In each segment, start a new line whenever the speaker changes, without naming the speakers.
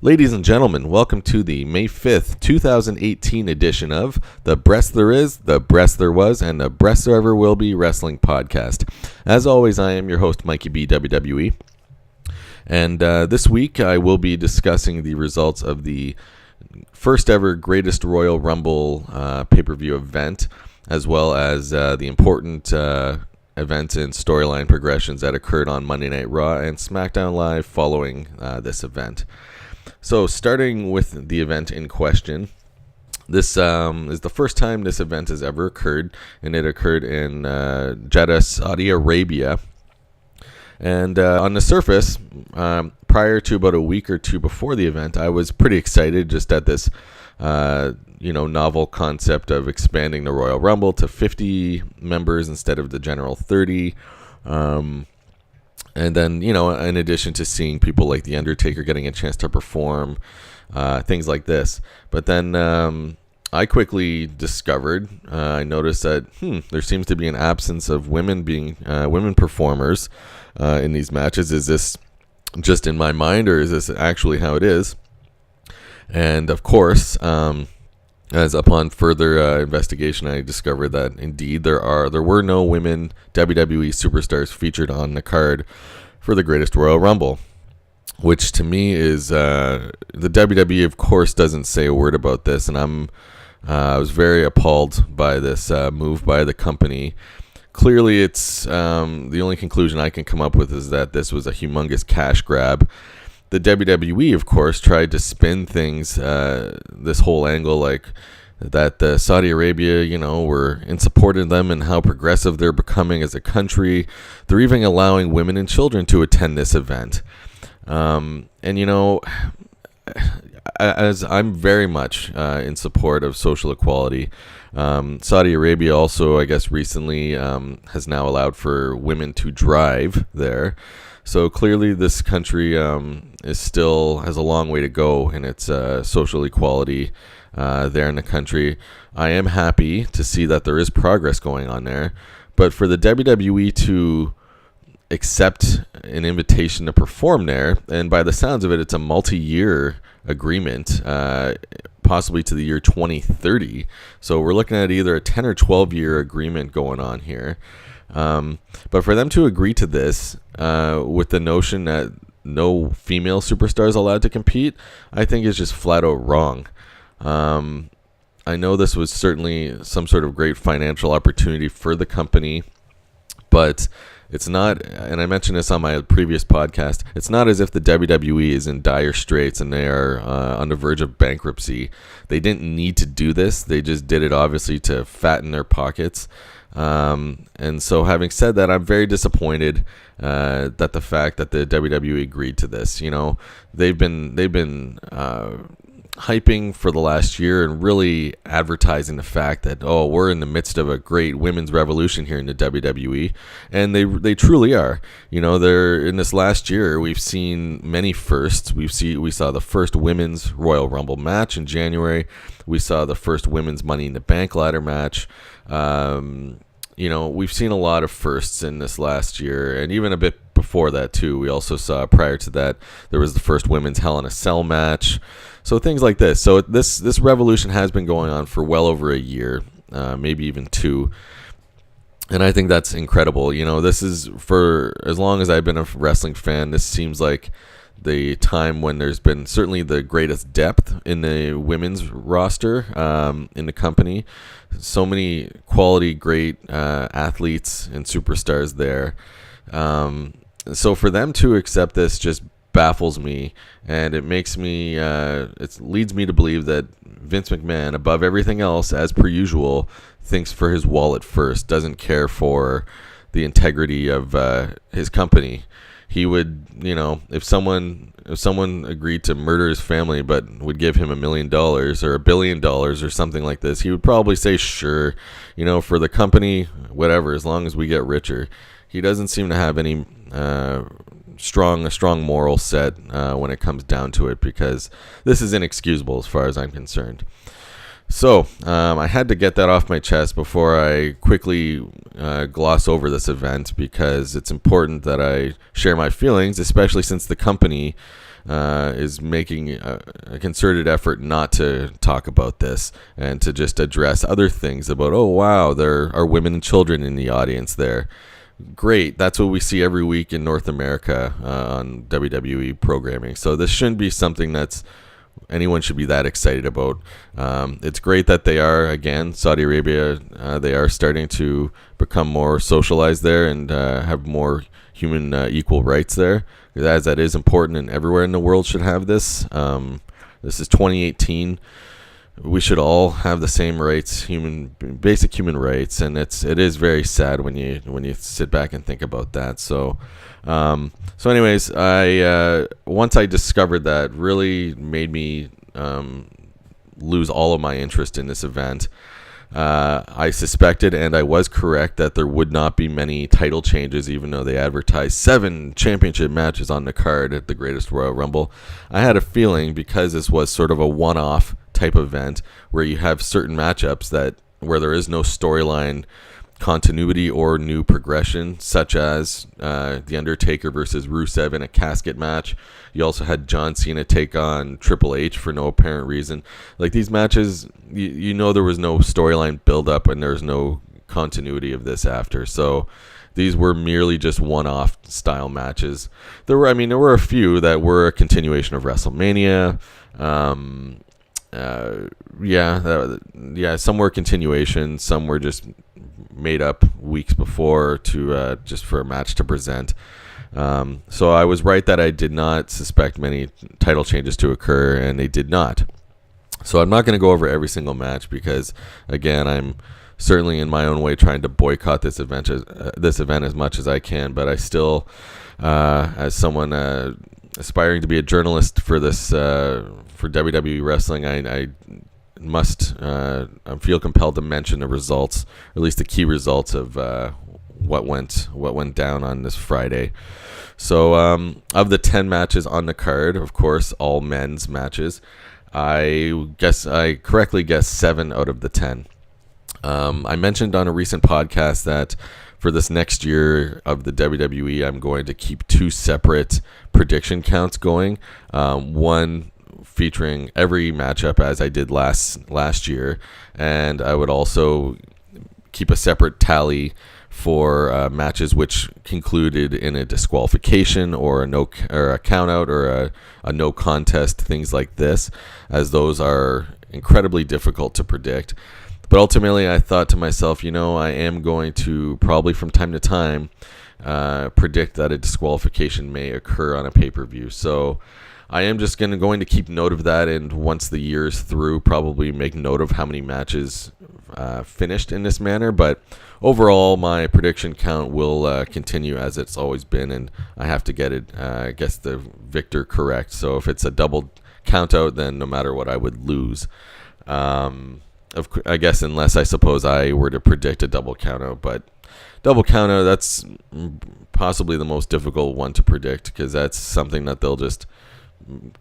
Ladies and gentlemen, welcome to the May 5th, 2018 edition of The Breast There Is, The Breast There Was, and The Breast There Ever Will Be Wrestling Podcast. As always, I am your host, Mikey B, WWE. And this week, I will be discussing the results of the first ever Greatest Royal Rumble pay-per-view event, as well as the important events and storyline progressions that occurred on Monday Night Raw and Smackdown Live following this event. So, starting with the event in question, this is the first time this event has ever occurred, and it occurred in Jeddah, Saudi Arabia. And on the surface, prior to about a week or two before the event, I was pretty excited just at this, novel concept of expanding the Royal Rumble to 50 members instead of the general 30. And then, in addition to seeing people like The Undertaker getting a chance to perform, things like this. But then I quickly discovered, I noticed that there seems to be an absence of women performers in these matches. Is this just in my mind, or is this actually how it is? And of course, as upon further investigation, I discovered that indeed there were no women WWE superstars featured on the card for the Greatest Royal Rumble, which to me is the WWE, of course, doesn't say a word about this, and I was very appalled by this move by the company. Clearly, it's the only conclusion I can come up with is that this was a humongous cash grab. The WWE, of course, tried to spin things, this whole angle, like that Saudi Arabia, were in support of them and how progressive they're becoming as a country. They're even allowing women and children to attend this event. As I'm very much in support of social equality, Saudi Arabia also, I guess, recently has now allowed for women to drive there. So clearly this country has a long way to go in its social equality there in the country. I am happy to see that there is progress going on there. But for the WWE to accept an invitation to perform there, and by the sounds of it, it's a multi-year agreement, possibly to the year 2030. So we're looking at either a 10 or 12-year agreement going on here. But for them to agree to this with the notion that no female superstars allowed to compete, I think is just flat out wrong. I know this was certainly some sort of great financial opportunity for the company, but it's not, and I mentioned this on my previous podcast, it's not as if the WWE is in dire straits and they are on the verge of bankruptcy. They didn't need to do this. They just did it, obviously, to fatten their pockets. And so having said that, I'm very disappointed that the fact that the WWE agreed to this. They've been hyping for the last year and really advertising the fact that, we're in the midst of a great women's revolution here in the WWE, and they truly are. They're in this last year, we've seen many firsts. We saw the first women's Royal Rumble match in January. We saw the first women's Money in the Bank ladder match. We've seen a lot of firsts in this last year, and even a bit before that too. We also saw, prior to that, there was the first women's Hell in a Cell match. So things like this. So this revolution has been going on for well over a year, maybe even two. And I think that's incredible. This is, for as long as I've been a wrestling fan, this seems like the time when there's been certainly the greatest depth in the women's roster in the company. So many quality, great athletes and superstars there. So for them to accept this just baffles me, and it makes me it leads me to believe that Vince McMahon, above everything else, as per usual, thinks for his wallet first, doesn't care for the integrity of his company. He would, if someone agreed to murder his family but would give him $1 million or $1 billion or something like this, he would probably say, sure, for the company, whatever, as long as we get richer. He doesn't seem to have any strong moral set when it comes down to it, because this is inexcusable as far as I'm concerned. So I had to get that off my chest before I quickly gloss over this event, because it's important that I share my feelings, especially since the company is making a concerted effort not to talk about this and to just address other things about, oh wow, there are women and children in the audience there. Great, that's what we see every week in North America on WWE programming. So this shouldn't be something that's anyone should be that excited about. It's great that they are, again, Saudi Arabia, they are starting to become more socialized there and have more human equal rights there, as that is important, and everywhere in the world should have this. This is 2018. We should all have the same rights, basic human rights, and it is very sad when you sit back and think about that. So anyways, I once I discovered that, really made me lose all of my interest in this event. I suspected, and I was correct, that there would not be many title changes, even though they advertised 7 championship matches on the card at the Greatest Royal Rumble. I had a feeling, because this was sort of a one-off type event where you have certain matchups where there is no storyline continuity or new progression, such as The Undertaker versus Rusev in a casket match. You also had John Cena take on Triple H for no apparent reason. Like, these matches, you know there was no storyline build up and there's no continuity of this after. So these were merely just one-off style matches. There were a few that were a continuation of WrestleMania. Some were continuation, some were just made up weeks before to just for a match to present. So I was right that I did not suspect many title changes to occur, and they did not. So I'm not going to go over every single match because, again, I'm certainly in my own way trying to boycott this event as much as I can. But I still, as someone aspiring to be a journalist for this for WWE wrestling, I must feel compelled to mention the results, or at least the key results of what went down on this Friday. So of the 10 matches on the card, of course, all men's matches, I correctly guessed 7 out of the 10. I mentioned on a recent podcast that for this next year of the WWE, I'm going to keep 2 separate prediction counts going. One featuring every matchup as I did last year, and I would also keep a separate tally for matches which concluded in a disqualification or a count out or a no contest, things like this, as those are incredibly difficult to predict. But ultimately, I thought to myself, I am going to probably from time to time predict that a disqualification may occur on a pay-per-view. So I am just going to keep note of that, and once the year is through, probably make note of how many matches finished in this manner. But overall, my prediction count will continue as it's always been, and I have to get it, the victor correct. So if it's a double count out, then no matter what, I would lose. I guess unless I suppose I were to predict a double count out, but double count out, that's possibly the most difficult one to predict, because that's something that they'll just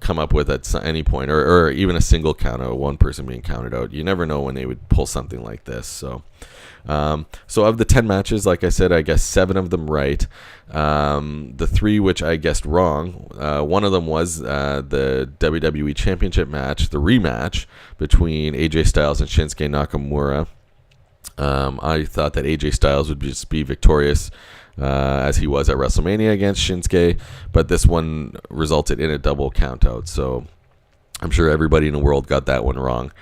come up with at any point, or even a single count out, one person being counted out. You never know when they would pull something like this. So of the 10 matches, like I said, I guessed 7 of them right. The 3 which I guessed wrong, one of them was the WWE Championship match, the rematch between AJ Styles and Shinsuke Nakamura. I thought that AJ Styles would just be victorious as he was at WrestleMania against Shinsuke, but this one resulted in a double count out. So I'm sure everybody in the world got that one wrong.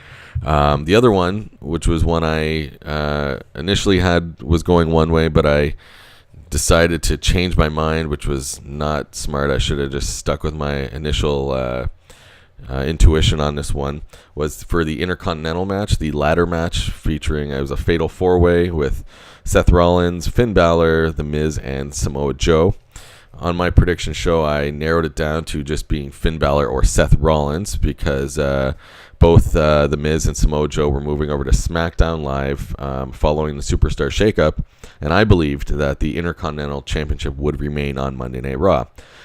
The other one, which was one I initially was going one way, but I decided to change my mind, which was not smart. I should have just stuck with my initial intuition on this one, was for the Intercontinental match, the ladder match featuring, it was a fatal 4-way with Seth Rollins, Finn Balor, The Miz, and Samoa Joe. On my prediction show, I narrowed it down to just being Finn Balor or Seth Rollins, because both The Miz and Samoa Joe were moving over to SmackDown Live following the Superstar Shakeup, and I believed that the Intercontinental Championship would remain on Monday Night Raw.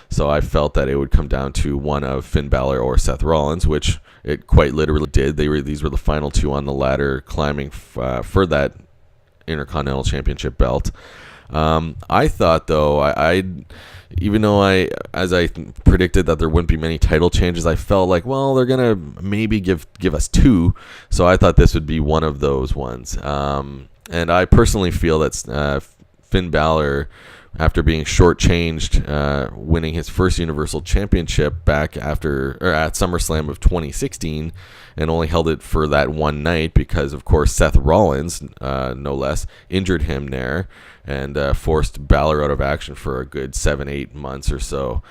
So I felt that it would come down to one of Finn Balor or Seth Rollins, which it quite literally did. These were the final 2 on the ladder climbing for that Intercontinental Championship belt. I thought, though, even though as I predicted that there wouldn't be many title changes, I felt like, well, they're gonna maybe give us two, so I thought this would be one of those ones. And I personally feel that Finn Balor, after being shortchanged, winning his first Universal Championship back at SummerSlam of 2016, and only held it for that one night because, of course, Seth Rollins, no less, injured him there and forced Balor out of action for a good 7-8 months or so.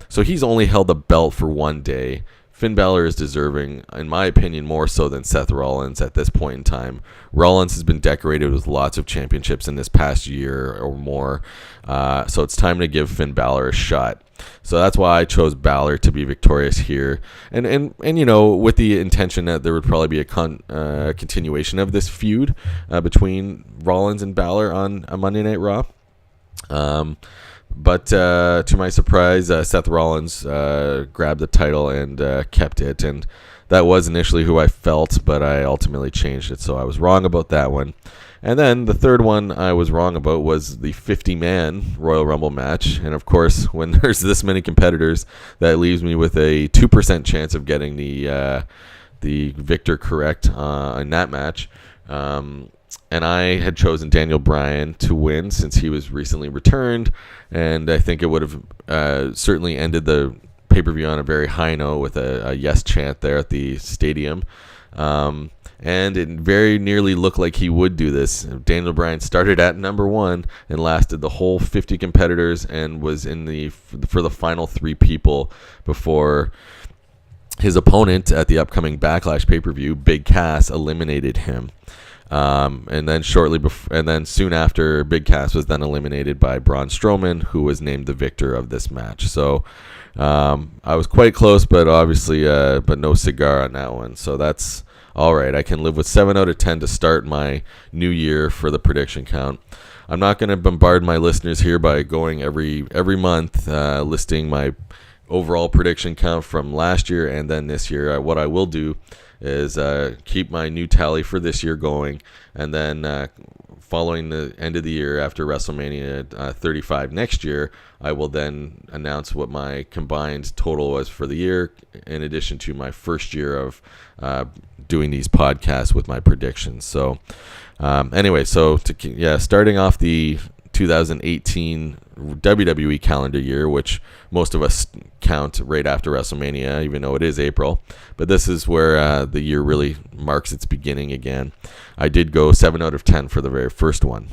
So he's only held the belt for one day. Finn Balor is deserving, in my opinion, more so than Seth Rollins at this point in time. Rollins has been decorated with lots of championships in this past year or more, so it's time to give Finn Balor a shot. So that's why I chose Balor to be victorious here, and with the intention that there would probably be a continuation of this feud between Rollins and Balor on a Monday Night Raw. But to my surprise, Seth Rollins grabbed the title and kept it. And that was initially who I felt, but I ultimately changed it. So I was wrong about that one. And then the third one I was wrong about was the 50-man Royal Rumble match. And, of course, when there's this many competitors, that leaves me with a 2% chance of getting the victor correct in that match. And I had chosen Daniel Bryan to win since he was recently returned, and I think it would have certainly ended the pay-per-view on a very high note with a yes chant there at the stadium. And it very nearly looked like he would do this. Daniel Bryan started at number 1 and lasted the whole 50 competitors and was for the final 3 people before his opponent at the upcoming Backlash pay-per-view, Big Cass, eliminated him. And then soon after, Big Cass was then eliminated by Braun Strowman, who was named the victor of this match. So I was quite close, but obviously, but no cigar on that one. So that's all right. I can live with 7 out of 10 to start my new year for the prediction count. I'm not going to bombard my listeners here by going every month listing my overall prediction count from last year and then this year. What I will do is keep my new tally for this year going, and then following the end of the year after WrestleMania 35 next year, I will then announce what my combined total was for the year, in addition to my first year of doing these podcasts with my predictions. So anyway, starting off the 2018 WWE calendar year, which most of us count right after WrestleMania, even though it is April. But this is where the year really marks its beginning again. I did go 7 out of 10 for the very first one.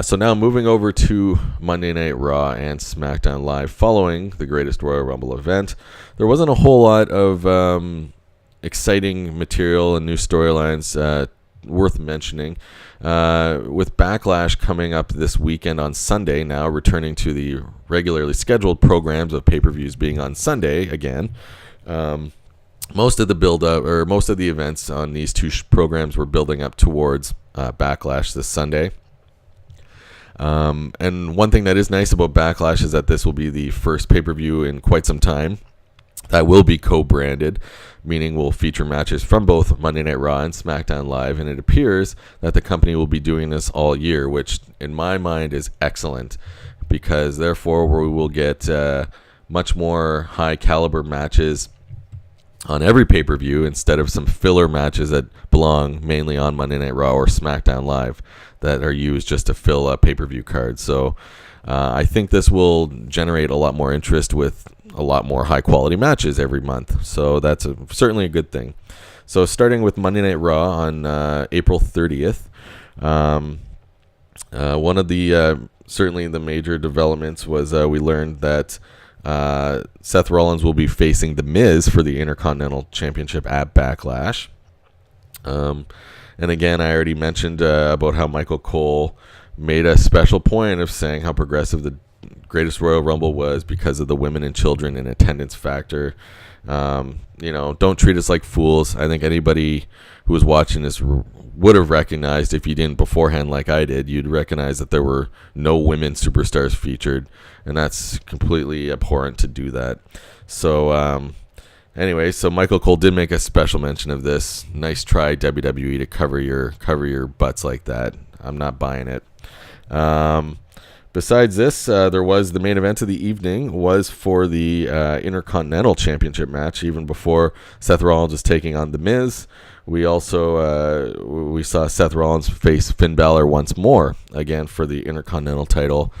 So now moving over to Monday Night Raw and SmackDown Live following the Greatest Royal Rumble event. There wasn't a whole lot of exciting material and new storylines worth mentioning. With Backlash coming up this weekend on Sunday, now returning to the regularly scheduled programs of pay-per-views being on Sunday again. Most of the build-up, or most of the events on these two programs were building up towards Backlash this Sunday. And one thing that is nice about Backlash is that this will be the first pay-per-view in quite some time that will be co-branded, meaning will feature matches from both Monday Night Raw and SmackDown Live, and it appears that the company will be doing this all year, which in my mind is excellent, because therefore we will get much more high-caliber matches on every pay-per-view instead of some filler matches that belong mainly on Monday Night Raw or SmackDown Live that are used just to fill a pay-per-view card. So I think this will generate a lot more interest with a lot more high-quality matches every month. So that's certainly a good thing. So starting with Monday Night Raw on April 30th, one of the certainly the major developments was we learned that Seth Rollins will be facing The Miz for the Intercontinental Championship at Backlash. And again, I already mentioned about how Michael Cole made a special point of saying how progressive the Greatest Royal Rumble was because of the women and children in attendance factor. Don't treat us like fools. I think anybody who was watching this would have recognized, if you didn't beforehand like I did, you'd recognize that there were no women superstars featured, and that's completely abhorrent to do that. So anyway, so Michael Cole did make a special mention of this. Nice try, WWE, to cover your butts like that. I'm not buying it. Besides this, there was the main event of the evening was for the Intercontinental Championship match, even before Seth Rollins was taking on The Miz. We also we saw Seth Rollins face Finn Balor once more, again for the Intercontinental title.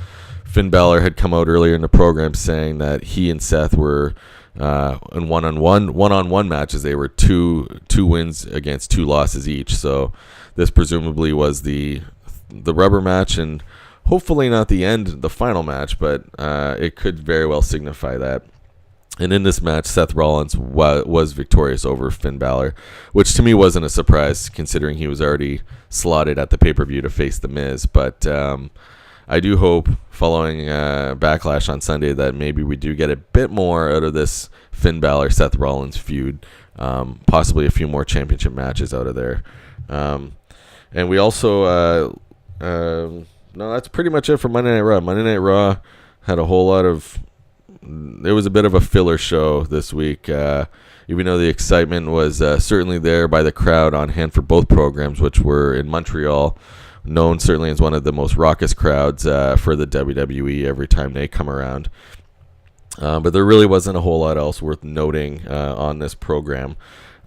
Finn Balor had come out earlier in the program saying that he and Seth were in one-on-one matches. They were two wins against 2 losses each. So this presumably was the rubber match, and hopefully not the final match, but it could very well signify that. And in this match, Seth Rollins was victorious over Finn Balor, which to me wasn't a surprise considering he was already slotted at the pay-per-view to face The Miz. But I do hope, following Backlash on Sunday, that maybe we do get a bit more out of this Finn Balor-Seth Rollins feud, possibly a few more championship matches out of there. And we also... no, that's pretty much it for Monday Night Raw. Monday Night Raw had a whole lot of... It was a bit of a filler show this week, even though the excitement was certainly there by the crowd on hand for both programs, which were in Montreal, known certainly as one of the most raucous crowds for the WWE every time they come around. But there really wasn't a whole lot else worth noting on this program.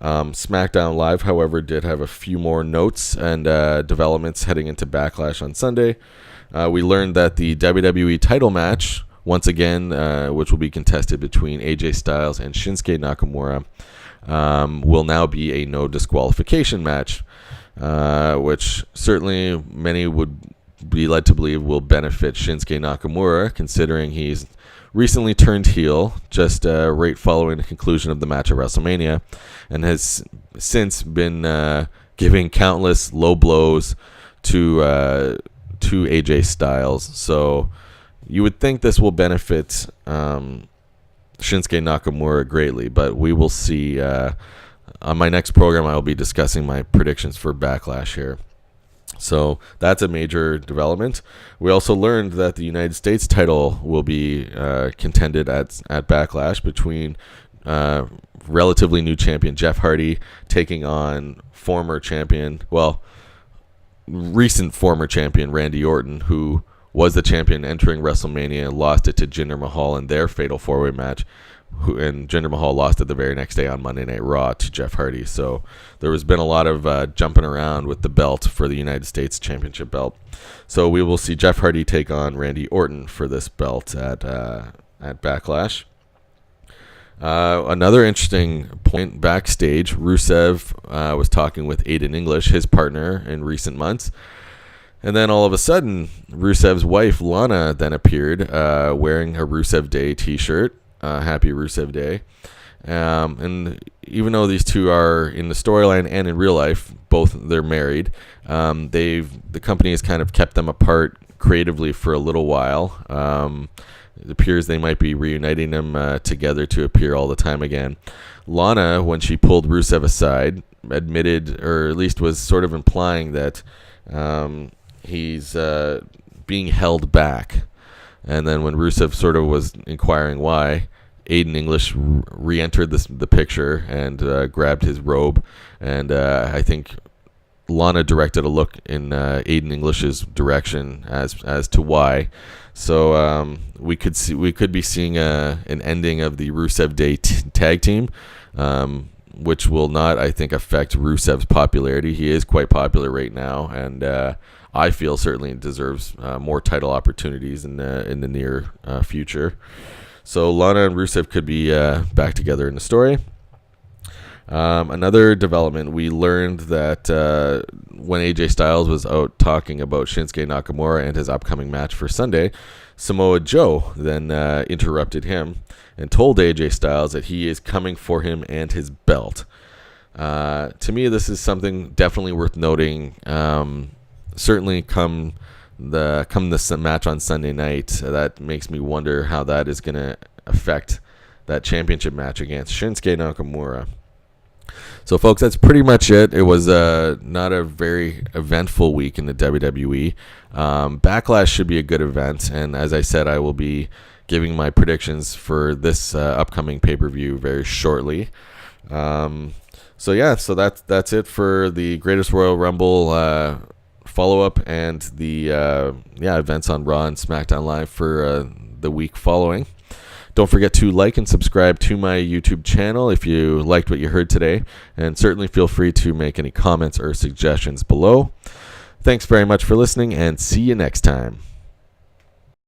SmackDown Live, however, did have a few more notes and developments heading into Backlash on Sunday. We learned that the WWE title match, once again, which will be contested between AJ Styles and Shinsuke Nakamura, will now be a no disqualification match, which certainly many would be led to believe will benefit Shinsuke Nakamura, considering he's recently turned heel just right following the conclusion of the match at WrestleMania, and has since been giving countless low blows to AJ Styles. So you would think this will benefit Shinsuke Nakamura greatly, but we will see. On my next program, I will be discussing my predictions for Backlash here. So that's a major development. We also learned that the United States title will be contended at Backlash between relatively new champion Jeff Hardy taking on recent former champion Randy Orton, who was the champion entering WrestleMania, lost it to Jinder Mahal in their fatal 4-way match, and Jinder Mahal lost it the very next day on Monday Night Raw to Jeff Hardy. So there has been a lot of jumping around with the belt for the United States Championship belt. So we will see Jeff Hardy take on Randy Orton for this belt at Backlash. Another interesting point backstage, Rusev was talking with Aiden English, his partner in recent months. And then all of a sudden, Rusev's wife, Lana, then appeared wearing a Rusev Day t-shirt. Happy Rusev Day. And even though these two are in the storyline and in real life, they're married, the company has kind of kept them apart creatively for a little while. It appears they might be reuniting them together to appear all the time again. Lana, when she pulled Rusev aside, admitted, or at least was sort of implying that he's being held back. And then when Rusev sort of was inquiring why, Aiden English re-entered the picture and grabbed his robe. And I think Lana directed a look in Aiden English's direction as to why. So we could be seeing an ending of the Rusev Day tag team, which will not, I think, affect Rusev's popularity. He is quite popular right now, and I feel certainly deserves more title opportunities in the near future. So Lana and Rusev could be back together in the story. Another development, we learned that when AJ Styles was out talking about Shinsuke Nakamura and his upcoming match for Sunday, Samoa Joe then interrupted him and told AJ Styles that he is coming for him and his belt. To me, this is something definitely worth noting. Certainly come this match on Sunday night, that makes me wonder how that is going to affect that championship match against Shinsuke Nakamura. So, folks, that's pretty much it. It was not a very eventful week in the WWE. Backlash should be a good event, and as I said, I will be giving my predictions for this upcoming pay-per-view very shortly. So that's it for the Greatest Royal Rumble follow-up and the events on Raw and Smackdown Live for the week following. Don't forget to like and subscribe to my YouTube channel if you liked what you heard today, and certainly feel free to make any comments or suggestions below. Thanks very much for listening, and see you next time.